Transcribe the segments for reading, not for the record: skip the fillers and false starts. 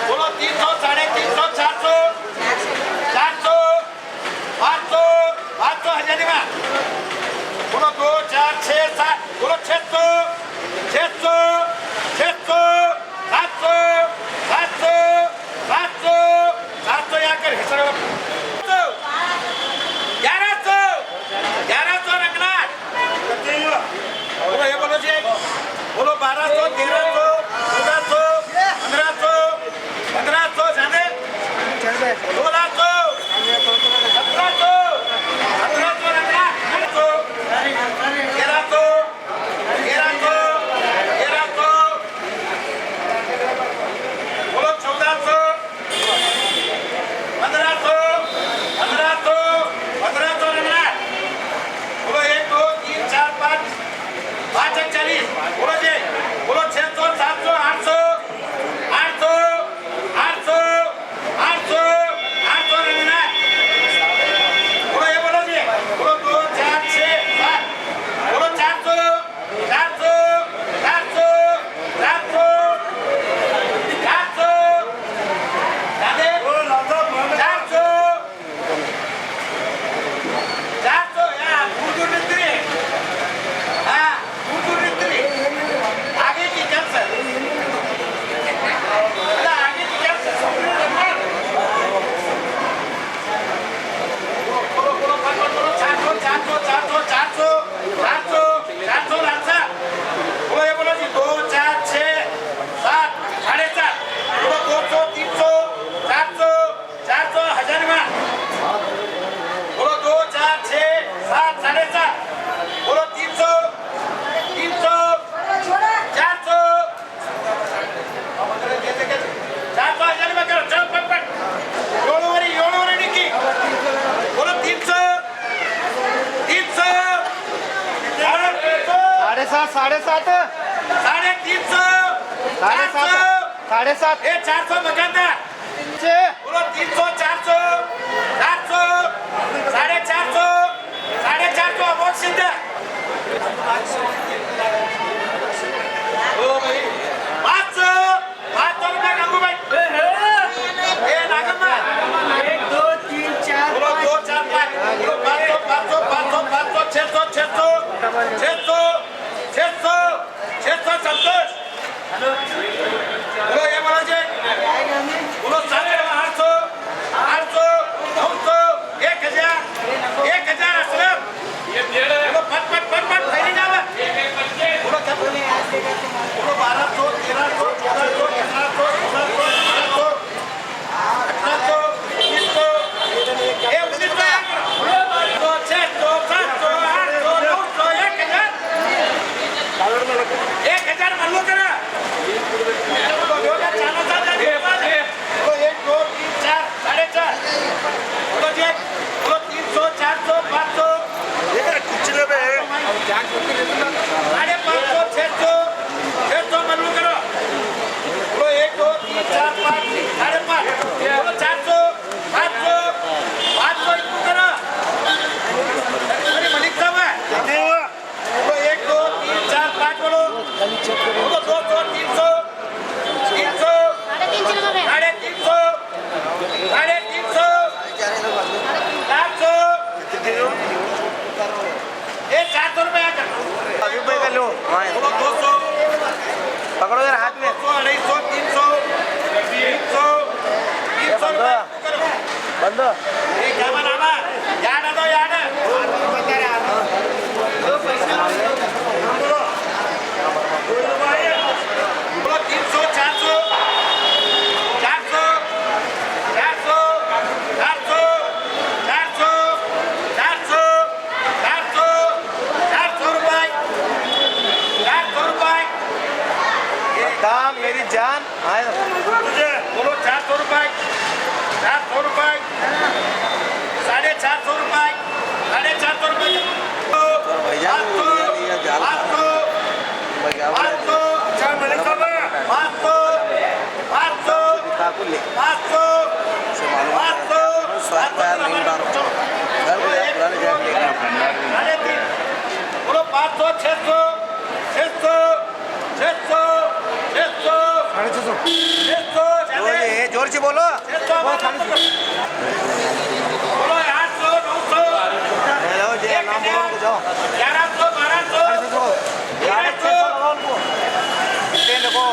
बोलो 800 800 900 मेरी जान बोलो 400 रुपए 400 रुपए 450 रुपए 450 रुपए 500 जोर से बोलो। बोलो 800 900 नाम बोलो जाओ 1100 1200 1300 350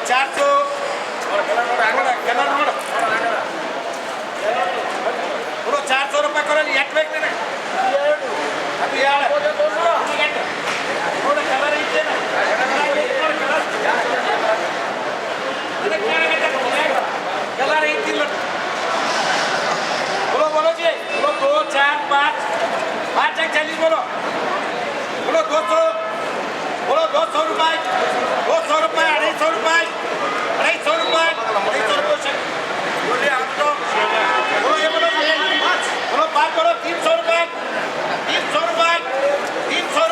400 बोलो 400 रुपए करो एक वेक ने अभी यार थोड़ा कलर इच्छे ना कलर इच्छे बोलो बोलो जी बोलो 2 4 5 5 तक चलिए बोलो बोलो 200 बोलो 200 रुपए 200 रुपए 250 रुपए 250 रुपए 250 रुपए बोलिए आप तो बोलो ये बोलो 5 बोलो 300 रुपए 300 रुपए 300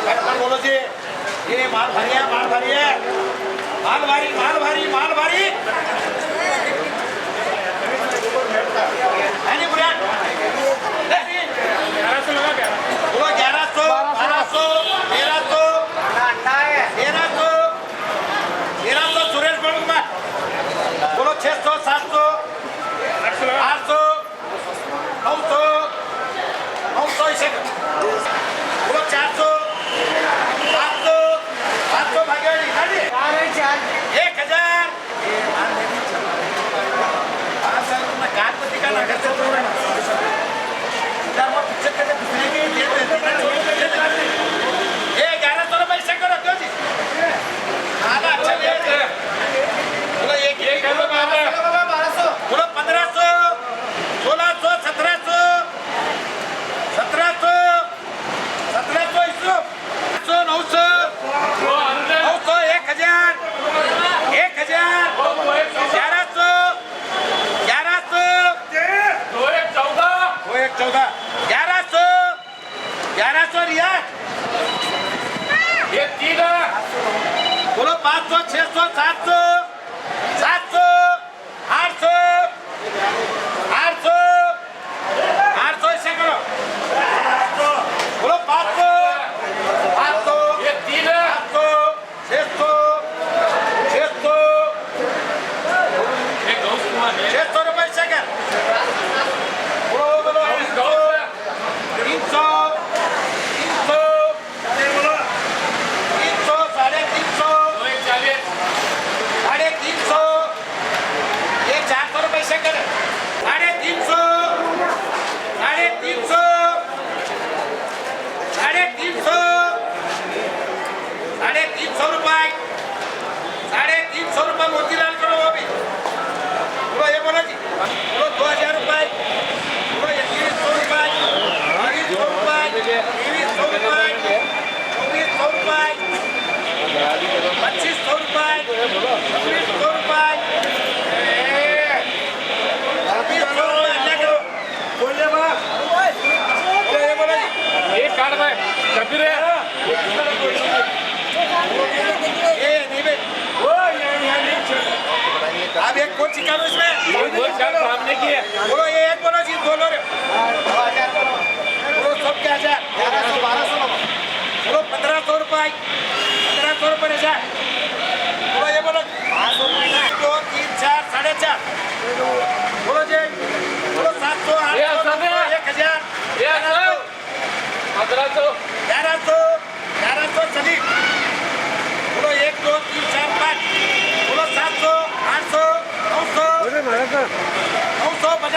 खटखट बोलो जी ये माल भारी है माल भारी है माल भारी माल भारी माल भारी है नहीं बुरा बोलो 1100 1200 1300 सुरेश कुमार बोलो 600 700 800 900 इसे बोलो 400 500 भाग्यवानी 1000 कागपति का ना करते ये 1100 रुपये से करो क्यों जी आधा अच्छा बोलो ये बोलो 1500 1600 1700 900 1100 रिया ये तीन बोलो 500 600 700 800 ऐसे करो बोलो 500 ये तीन 600 रुपये से कर बोलो 300 350 रुपये मोतीलाल करो वो भी बोलो ये बोलो जी बोलो 2000 रुपये बोलो 2100 रुपये 2200 रुपये 2300 रुपये 2400 रुपये 2500 रुपये 2600 रुपये 2600 रुपये क्या करो बोलिए बाप बोलो ये बोलो जी एक कार्ड में कबीर है ये नहीं बे आप एक कोच निकालो इसमें सामने की है बोलो ये एक बोलो जी बोलो रे बोलो सब क्या 1100 1200 बोलो 1500 रुपये 1500 रुपये जा बोलो ये बोलो 500 रुपये 2 3 4 4.5 बोलो जी बोलो 700 800 1000 1100 चली बोलो 1 2 3 4 5 बोलो 700 800 900 975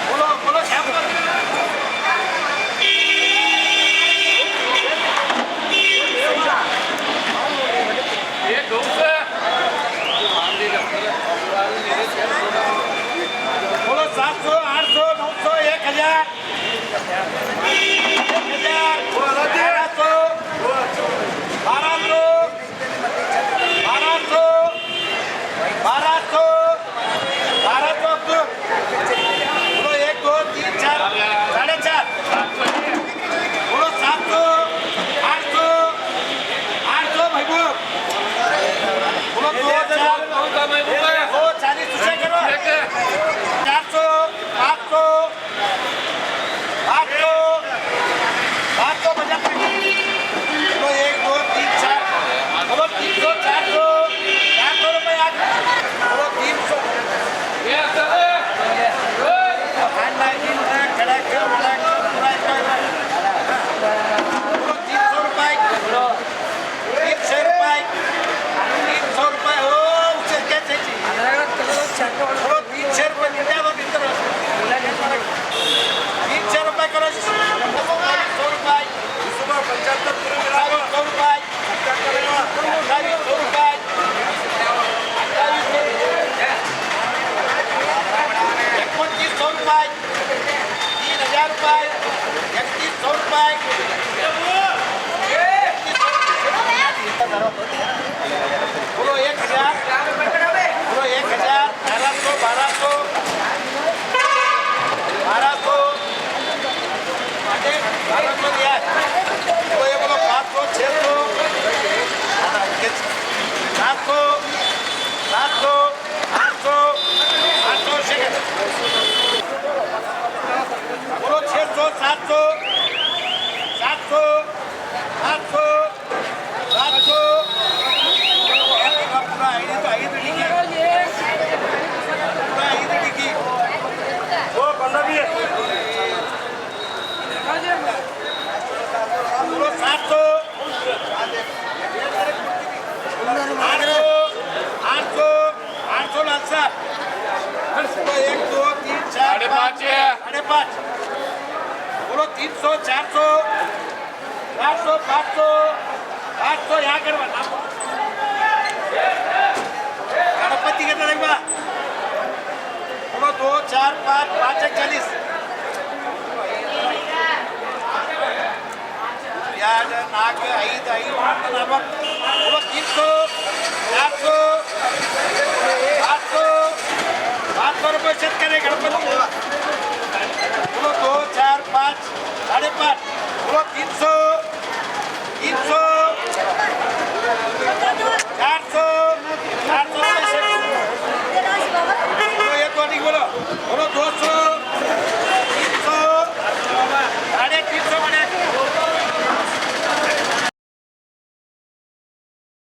बोलो बोलो श्याम ये बोलो 700 800 900 1000 बोलो 1000 बोलो 1000 1100 1200 1200 बोलो 500 600 700 700 800 800 सेकंड बोलो 600 700 700 800 700 पूरा ಐದು ಡಿಕ್ಕಿ वो 15 भी है बोलो 700 800 800 लाख साहब 1 2 3 4 5 5.5 बोलो 300 400 400 500 800 यहाँ करवा गणपति के तरफ बा बोलो 2 4 5 5 40 यार नाक 5 5 बोलो 300 400 800 500 रुपये शेतकरी गणपती बोलो 2 4 5 5.5 बोलो 300 300